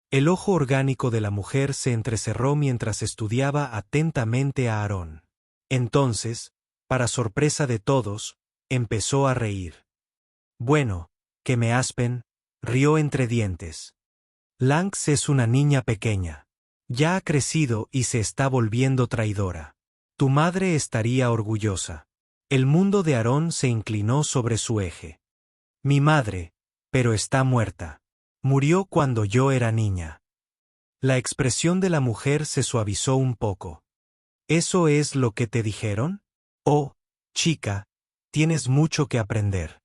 El ojo orgánico de la mujer se entrecerró mientras estudiaba atentamente a Aarón. Entonces, para sorpresa de todos, empezó a reír. Bueno, que me aspen, rió entre dientes. Lanx es una niña pequeña. Ya ha crecido y se está volviendo traidora. Tu madre estaría orgullosa. El mundo de Aarón se inclinó sobre su eje. Mi madre, pero está muerta. Murió cuando yo era niña. La expresión de la mujer se suavizó un poco. ¿Eso es lo que te dijeron? Oh, chica, tienes mucho que aprender.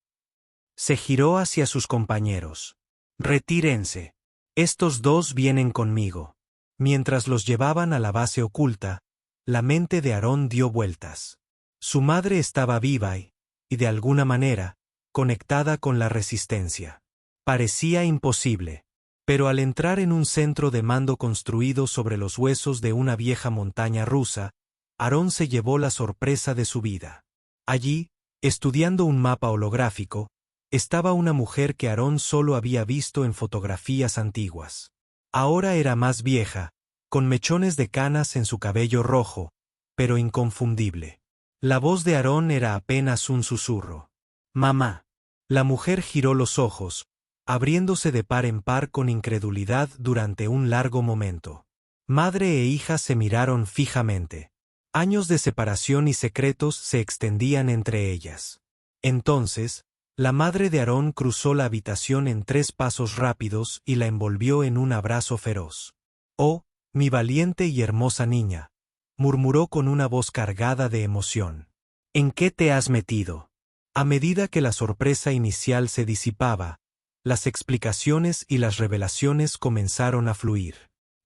Se giró hacia sus compañeros. Retírense. Estos dos vienen conmigo. Mientras los llevaban a la base oculta, la mente de Aarón dio vueltas. Su madre estaba viva y, de alguna manera, conectada con la resistencia. Parecía imposible, pero al entrar en un centro de mando construido sobre los huesos de una vieja montaña rusa, Aarón se llevó la sorpresa de su vida. Allí, estudiando un mapa holográfico, estaba una mujer que Aarón solo había visto en fotografías antiguas. Ahora era más vieja, con mechones de canas en su cabello rojo, pero inconfundible. La voz de Aarón era apenas un susurro. «Mamá». La mujer giró los ojos, abriéndose de par en par con incredulidad durante un largo momento. Madre e hija se miraron fijamente. Años de separación y secretos se extendían entre ellas. Entonces, la madre de Aarón cruzó la habitación en 3 pasos rápidos y la envolvió en un abrazo feroz. «Oh, mi valiente y hermosa niña», murmuró con una voz cargada de emoción. «¿En qué te has metido?». A medida que la sorpresa inicial se disipaba, las explicaciones y las revelaciones comenzaron a fluir.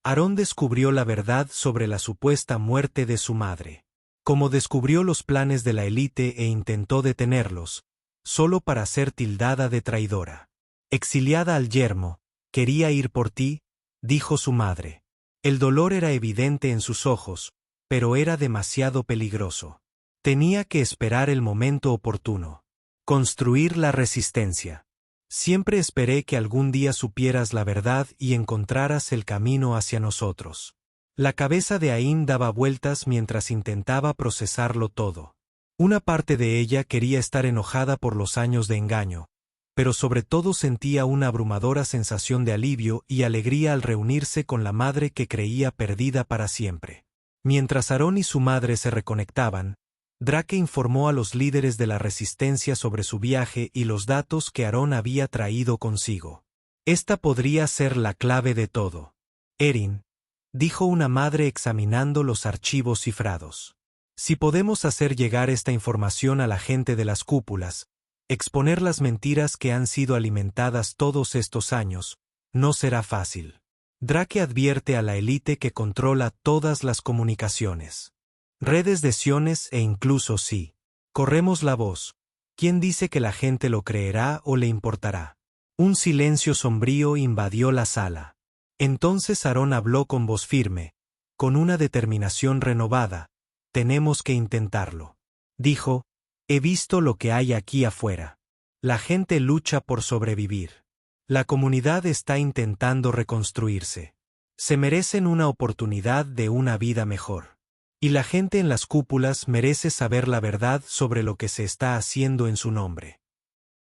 Aarón descubrió la verdad sobre la supuesta muerte de su madre. Como descubrió los planes de la élite e intentó detenerlos, solo para ser tildada de traidora. Exiliada al yermo, quería ir por ti, dijo su madre. El dolor era evidente en sus ojos, pero era demasiado peligroso. Tenía que esperar el momento oportuno. Construir la resistencia. Siempre esperé que algún día supieras la verdad y encontraras el camino hacia nosotros. La cabeza de Aín daba vueltas mientras intentaba procesarlo todo. Una parte de ella quería estar enojada por los años de engaño, pero sobre todo sentía una abrumadora sensación de alivio y alegría al reunirse con la madre que creía perdida para siempre. Mientras Aarón y su madre se reconectaban, Drake informó a los líderes de la resistencia sobre su viaje y los datos que Aarón había traído consigo. Esta podría ser la clave de todo. Erin, dijo una madre examinando los archivos cifrados. Si podemos hacer llegar esta información a la gente de las cúpulas, exponer las mentiras que han sido alimentadas todos estos años, no será fácil. Drake advierte a la élite que controla todas las comunicaciones. Redes de siones e incluso si corremos la voz, ¿quién dice que la gente lo creerá o le importará? Un silencio sombrío invadió la sala. Entonces Aarón habló con voz firme, con una determinación renovada. Tenemos que intentarlo. Dijo, he visto lo que hay aquí afuera. La gente lucha por sobrevivir. La comunidad está intentando reconstruirse. Se merecen una oportunidad de una vida mejor. Y la gente en las cúpulas merece saber la verdad sobre lo que se está haciendo en su nombre.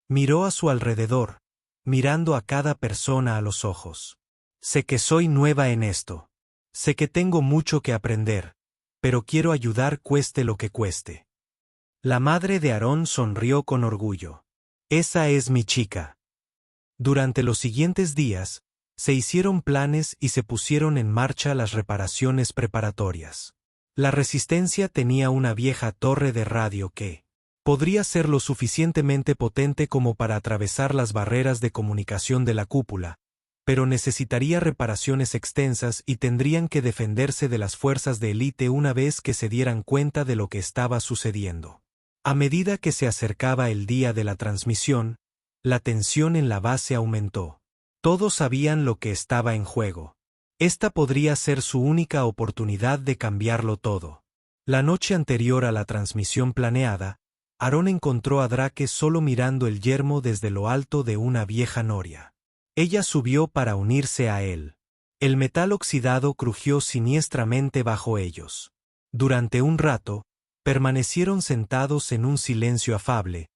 Miró a su alrededor, mirando a cada persona a los ojos. Sé que soy nueva en esto. Sé que tengo mucho que aprender, pero quiero ayudar cueste lo que cueste. La madre de Aarón sonrió con orgullo. Esa es mi chica. Durante los siguientes días, se hicieron planes y se pusieron en marcha las reparaciones preparatorias. La resistencia tenía una vieja torre de radio que podría ser lo suficientemente potente como para atravesar las barreras de comunicación de la cúpula, pero necesitaría reparaciones extensas y tendrían que defenderse de las fuerzas de élite una vez que se dieran cuenta de lo que estaba sucediendo. A medida que se acercaba el día de la transmisión, la tensión en la base aumentó. Todos sabían lo que estaba en juego. Esta podría ser su única oportunidad de cambiarlo todo. La noche anterior a la transmisión planeada, Aarón encontró a Drake solo mirando el yermo desde lo alto de una vieja noria. Ella subió para unirse a él. El metal oxidado crujió siniestramente bajo ellos. Durante un rato, permanecieron sentados en un silencio afable,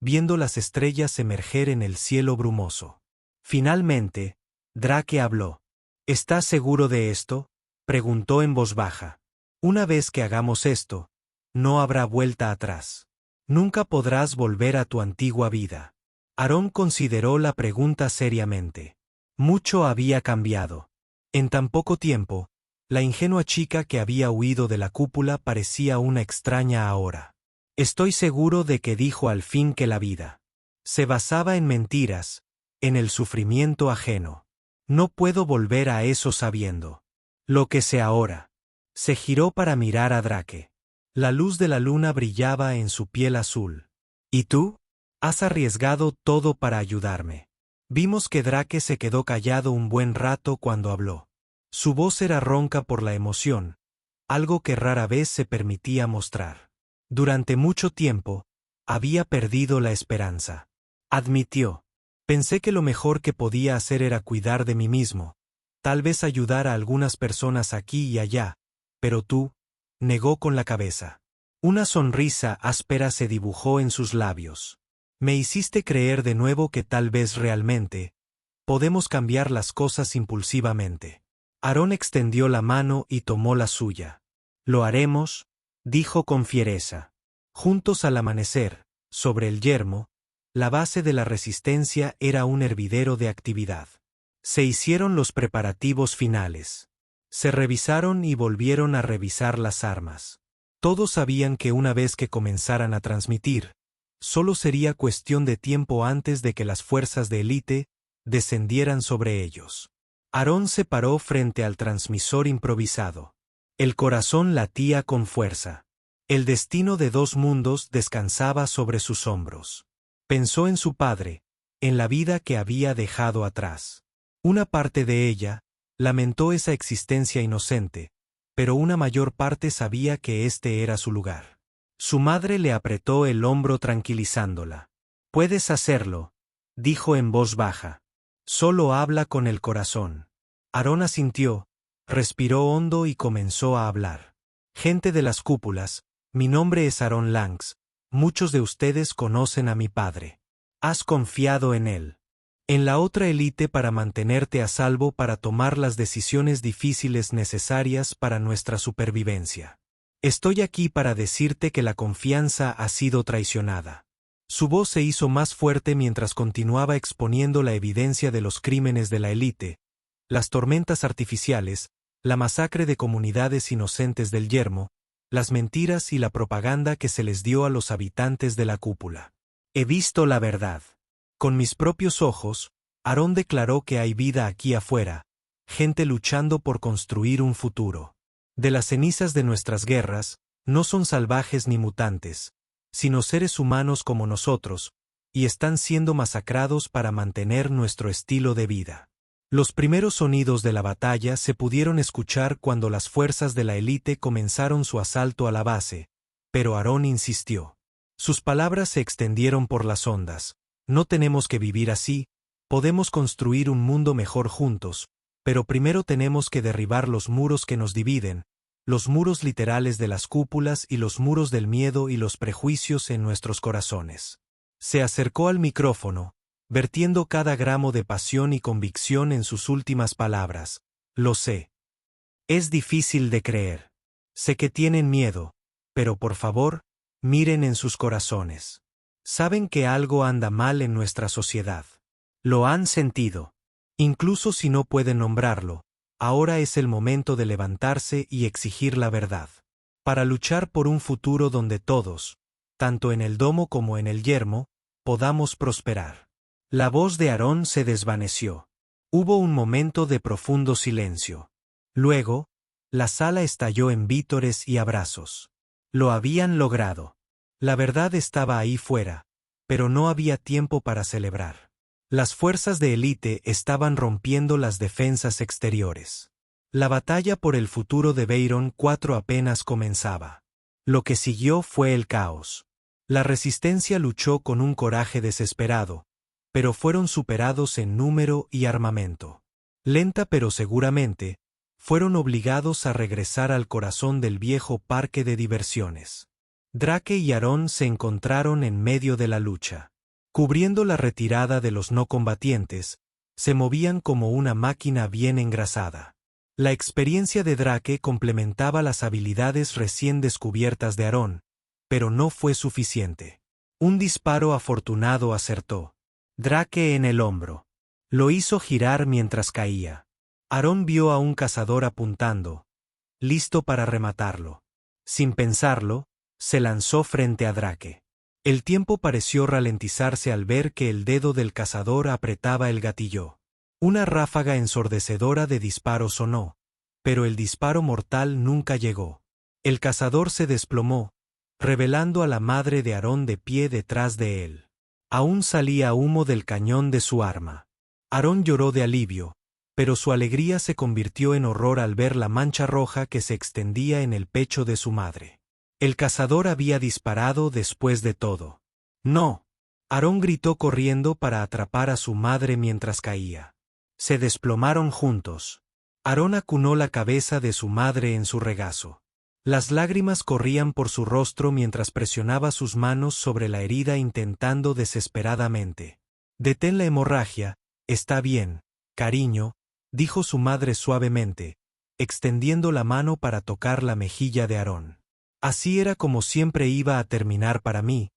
viendo las estrellas emerger en el cielo brumoso. Finalmente, Drake habló. ¿Estás seguro de esto?, preguntó en voz baja. Una vez que hagamos esto, no habrá vuelta atrás. Nunca podrás volver a tu antigua vida. Aarón consideró la pregunta seriamente. Mucho había cambiado. En tan poco tiempo, la ingenua chica que había huido de la cúpula parecía una extraña ahora. Estoy seguro de que dijo al fin que la vida se basaba en mentiras, en el sufrimiento ajeno. No puedo volver a eso sabiendo lo que sé ahora. Se giró para mirar a Drake. La luz de la luna brillaba en su piel azul. ¿Y tú? Has arriesgado todo para ayudarme. Vimos que Drake se quedó callado un buen rato cuando habló. Su voz era ronca por la emoción, algo que rara vez se permitía mostrar. Durante mucho tiempo, había perdido la esperanza. Admitió. Pensé que lo mejor que podía hacer era cuidar de mí mismo, tal vez ayudar a algunas personas aquí y allá, pero tú, negó con la cabeza. Una sonrisa áspera se dibujó en sus labios. Me hiciste creer de nuevo que tal vez realmente podemos cambiar las cosas impulsivamente. Aarón extendió la mano y tomó la suya. Lo haremos, dijo con fiereza. Juntos al amanecer, sobre el yermo, la base de la resistencia era un hervidero de actividad. Se hicieron los preparativos finales. Se revisaron y volvieron a revisar las armas. Todos sabían que una vez que comenzaran a transmitir, solo sería cuestión de tiempo antes de que las fuerzas de élite descendieran sobre ellos. Aarón se paró frente al transmisor improvisado. El corazón latía con fuerza. El destino de dos mundos descansaba sobre sus hombros. Pensó en su padre, en la vida que había dejado atrás. Una parte de ella lamentó esa existencia inocente, pero una mayor parte sabía que este era su lugar. Su madre le apretó el hombro tranquilizándola. Puedes hacerlo, dijo en voz baja. Solo habla con el corazón. Aarón asintió, Respiró hondo y comenzó a hablar. Gente de las cúpulas, mi nombre es Aaron Langs. Muchos de ustedes conocen a mi padre. Has confiado en él. En la otra élite para mantenerte a salvo para tomar las decisiones difíciles necesarias para nuestra supervivencia. Estoy aquí para decirte que la confianza ha sido traicionada. Su voz se hizo más fuerte mientras continuaba exponiendo la evidencia de los crímenes de la élite, las tormentas artificiales, la masacre de comunidades inocentes del yermo, las mentiras y la propaganda que se les dio a los habitantes de la cúpula. He visto la verdad. Con mis propios ojos, Aarón declaró que hay vida aquí afuera, gente luchando por construir un futuro. De las cenizas de nuestras guerras, no son salvajes ni mutantes, sino seres humanos como nosotros, y están siendo masacrados para mantener nuestro estilo de vida. Los primeros sonidos de la batalla se pudieron escuchar cuando las fuerzas de la élite comenzaron su asalto a la base, pero Aarón insistió. Sus palabras se extendieron por las ondas. No tenemos que vivir así, podemos construir un mundo mejor juntos, pero primero tenemos que derribar los muros que nos dividen, los muros literales de las cúpulas y los muros del miedo y los prejuicios en nuestros corazones. Se acercó al micrófono, vertiendo cada gramo de pasión y convicción en sus últimas palabras. Lo sé. Es difícil de creer. Sé que tienen miedo, pero por favor, miren en sus corazones. Saben que algo anda mal en nuestra sociedad. Lo han sentido. Incluso si no pueden nombrarlo, ahora es el momento de levantarse y exigir la verdad. Para luchar por un futuro donde todos, tanto en el domo como en el yermo, podamos prosperar. La voz de Aarón se desvaneció. Hubo un momento de profundo silencio. Luego, la sala estalló en vítores y abrazos. Lo habían logrado. La verdad estaba ahí fuera, pero no había tiempo para celebrar. Las fuerzas de élite estaban rompiendo las defensas exteriores. La batalla por el futuro de Veyron 4 apenas comenzaba. Lo que siguió fue el caos. La resistencia luchó con un coraje desesperado, pero fueron superados en número y armamento. Lenta pero seguramente, fueron obligados a regresar al corazón del viejo parque de diversiones. Drake y Aarón se encontraron en medio de la lucha. Cubriendo la retirada de los no combatientes, se movían como una máquina bien engrasada. La experiencia de Drake complementaba las habilidades recién descubiertas de Aarón, pero no fue suficiente. Un disparo afortunado acertó. Drake en el hombro. Lo hizo girar mientras caía. Aarón vio a un cazador apuntando, listo para rematarlo. Sin pensarlo, se lanzó frente a Drake. El tiempo pareció ralentizarse al ver que el dedo del cazador apretaba el gatillo. Una ráfaga ensordecedora de disparos sonó, pero el disparo mortal nunca llegó. El cazador se desplomó, revelando a la madre de Aarón de pie detrás de él. Aún salía humo del cañón de su arma. Aarón lloró de alivio, pero su alegría se convirtió en horror al ver la mancha roja que se extendía en el pecho de su madre. El cazador había disparado después de todo. ¡No! Aarón gritó corriendo para atrapar a su madre mientras caía. Se desplomaron juntos. Aarón acunó la cabeza de su madre en su regazo. Las lágrimas corrían por su rostro mientras presionaba sus manos sobre la herida intentando desesperadamente. «Detén la hemorragia, está bien, cariño», dijo su madre suavemente, extendiendo la mano para tocar la mejilla de Aarón. Así era como siempre iba a terminar para mí,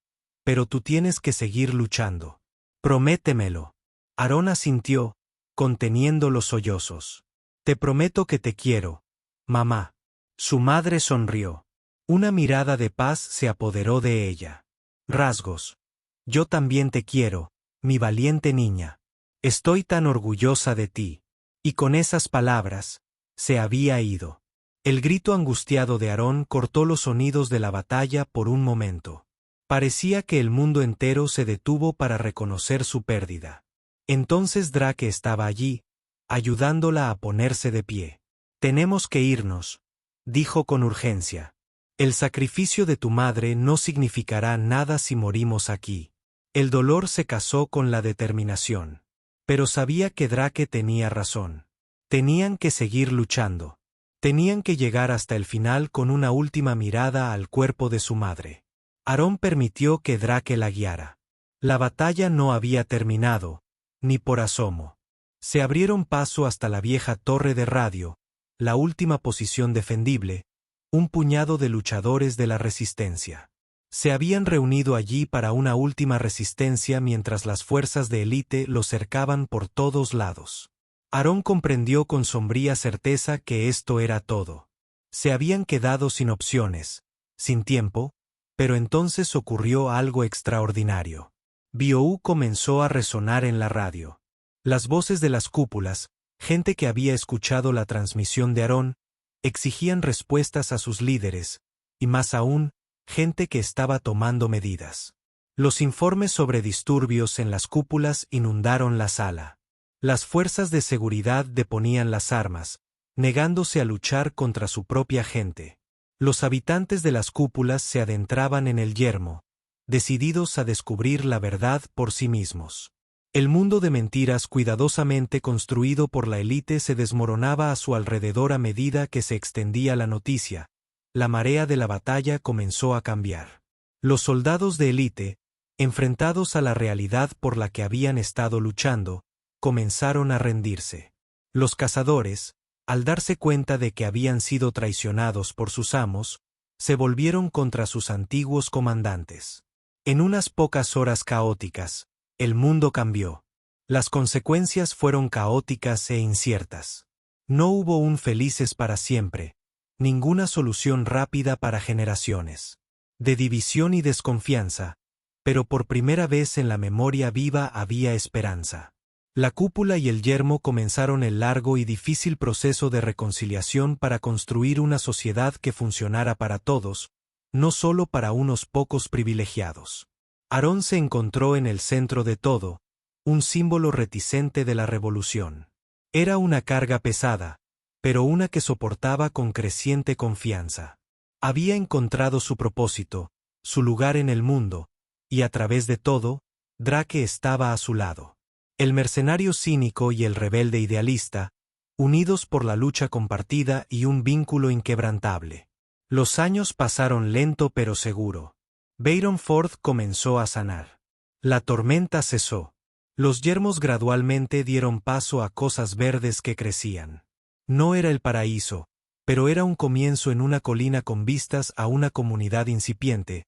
pero tú tienes que seguir luchando. Prométemelo. Aarón asintió, conteniendo los sollozos. Te prometo que te quiero, mamá. Su madre sonrió. Una mirada de paz se apoderó de ella. Rasgos. Yo también te quiero, mi valiente niña. Estoy tan orgullosa de ti. Y con esas palabras, se había ido. El grito angustiado de Aarón cortó los sonidos de la batalla por un momento. Parecía que el mundo entero se detuvo para reconocer su pérdida. Entonces Drake estaba allí, ayudándola a ponerse de pie. «Tenemos que irnos», dijo con urgencia. «El sacrificio de tu madre no significará nada si morimos aquí». El dolor se casó con la determinación. Pero sabía que Drake tenía razón. Tenían que seguir luchando. Tenían que llegar hasta el final con una última mirada al cuerpo de su madre. Aarón permitió que Drake la guiara. La batalla no había terminado, ni por asomo. Se abrieron paso hasta la vieja torre de radio, la última posición defendible, un puñado de luchadores de la resistencia. Se habían reunido allí para una última resistencia mientras las fuerzas de élite los cercaban por todos lados. Aarón comprendió con sombría certeza que esto era todo. Se habían quedado sin opciones, sin tiempo, pero entonces ocurrió algo extraordinario. Biou comenzó a resonar en la radio. Las voces de las cúpulas, gente que había escuchado la transmisión de Aarón, exigían respuestas a sus líderes, y más aún, gente que estaba tomando medidas. Los informes sobre disturbios en las cúpulas inundaron la sala. Las fuerzas de seguridad deponían las armas, negándose a luchar contra su propia gente. Los habitantes de las cúpulas se adentraban en el yermo, decididos a descubrir la verdad por sí mismos. El mundo de mentiras cuidadosamente construido por la élite se desmoronaba a su alrededor a medida que se extendía la noticia. La marea de la batalla comenzó a cambiar. Los soldados de élite, enfrentados a la realidad por la que habían estado luchando, comenzaron a rendirse. Los cazadores, al darse cuenta de que habían sido traicionados por sus amos, se volvieron contra sus antiguos comandantes. En unas pocas horas caóticas, el mundo cambió. Las consecuencias fueron caóticas e inciertas. No hubo un felices para siempre, ninguna solución rápida para generaciones. De división y desconfianza, pero por primera vez en la memoria viva había esperanza. La cúpula y el yermo comenzaron el largo y difícil proceso de reconciliación para construir una sociedad que funcionara para todos, no solo para unos pocos privilegiados. Aarón se encontró en el centro de todo, un símbolo reticente de la revolución. Era una carga pesada, pero una que soportaba con creciente confianza. Había encontrado su propósito, su lugar en el mundo, y a través de todo, Drake estaba a su lado. El mercenario cínico y el rebelde idealista, unidos por la lucha compartida y un vínculo inquebrantable. Los años pasaron lento pero seguro. Bayronford comenzó a sanar. La tormenta cesó. Los yermos gradualmente dieron paso a cosas verdes que crecían. No era el paraíso, pero era un comienzo en una colina con vistas a una comunidad incipiente,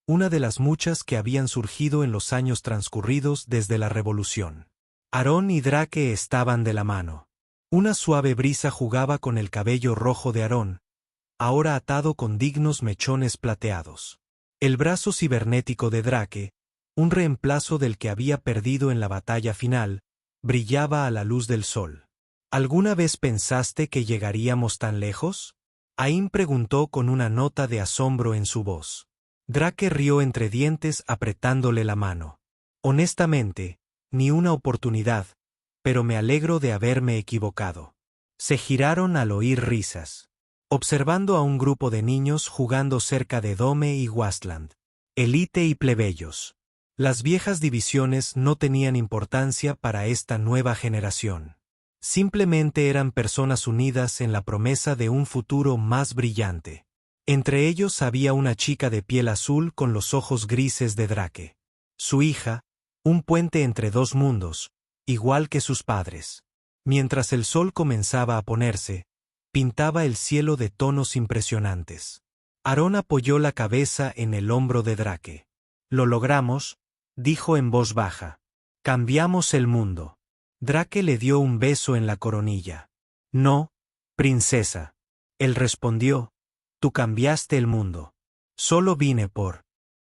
una de las muchas que habían surgido en los años transcurridos desde la revolución. Aarón y Drake estaban de la mano. Una suave brisa jugaba con el cabello rojo de Aarón, ahora atado con dignos mechones plateados. El brazo cibernético de Drake, un reemplazo del que había perdido en la batalla final, brillaba a la luz del sol. ¿Alguna vez pensaste que llegaríamos tan lejos? Aim preguntó con una nota de asombro en su voz. Drake rió entre dientes apretándole la mano. Honestamente, ni una oportunidad, pero me alegro de haberme equivocado. Se giraron al oír risas. Observando a un grupo de niños jugando cerca de Dome y Wastland. Élite y plebeyos. Las viejas divisiones no tenían importancia para esta nueva generación. Simplemente eran personas unidas en la promesa de un futuro más brillante. Entre ellos había una chica de piel azul con los ojos grises de Drake. Su hija, un puente entre dos mundos, igual que sus padres. Mientras el sol comenzaba a ponerse, pintaba el cielo de tonos impresionantes. Aarón apoyó la cabeza en el hombro de Drake. Lo logramos, dijo en voz baja. Cambiamos el mundo. Drake le dio un beso en la coronilla. No, princesa. Él respondió, tú cambiaste el mundo. Solo vine por